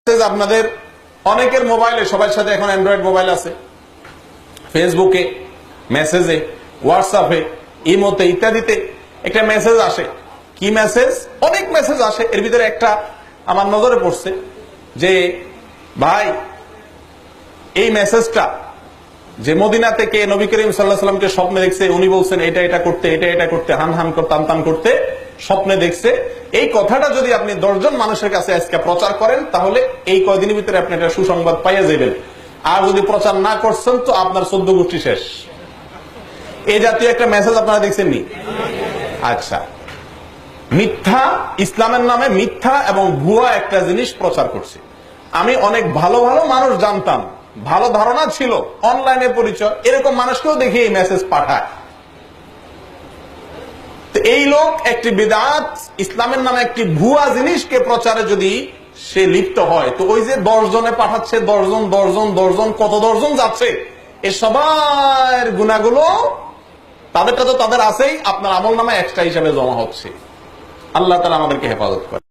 আপনাদের অনেকের মোবাইলে, সবার সাথে এখন অ্যান্ড্রয়েড মোবাইল আছে, ফেসবুকে, মেসেজে, হোয়াটসঅ্যাপে, ইমোতে ইত্যাদিতে একটা মেসেজ আসে। কি মেসেজ? অনেক মেসেজ আসে। এর ভিতরে একটা আমার নজরে পড়ছে যে ভাই, এই মেসেজটা যে মদিনা থেকে নবী করিম সাল্লাল্লাহু আলাইহি ওয়াসাল্লামকে স্বপ্নে দেখছে, উনি বলছেন এটা এটা করতে, এটা এটা করতে, হান হান টান টান করতে স্বপ্নে দেখছে, এই কথাটা যদি আপনি 10 জন মানুষের কাছে আজকে প্রচার করেন, তাহলে এই কয়দিনের ভিতরে আপনি একটা সুসংবাদ পাইয়া যাবেন। আর যদি প্রচার না করছেন তো আপনার 14 গোষ্ঠী শেষ। এই জাতীয় একটা মেসেজ আপনারা দেখছেন নি? আচ্ছা, মিথ্যা, ইসলামের নামে মিথ্যা এবং ভুয়া একটা জিনিস প্রচার করছে। আমি অনেক ভালো ভালো মানুষ জানতাম, ভালো ধারণা ছিল, অনলাইনে পরিচয়, এরকম মানুষকেও দেখি এই মেসেজ পাঠায়। তো এই লোক একটি বিদআত, ইসলামের নামে একটি ভুয়া জিনিসকে প্রচারে যদি সে লিপ্ত হয়, তো ওই যে 10 জনে পাঠাচ্ছে, 10 জন কত 10 জন যাচ্ছে, এ সবার গুনাহগুলো তাদেরটা তো তাদের আছেই, আপনার আমল নামে এক্সট্রা হিসাবে জমা হচ্ছে। আল্লাহ তাআলা আমাদেরকে হেফাজত করে।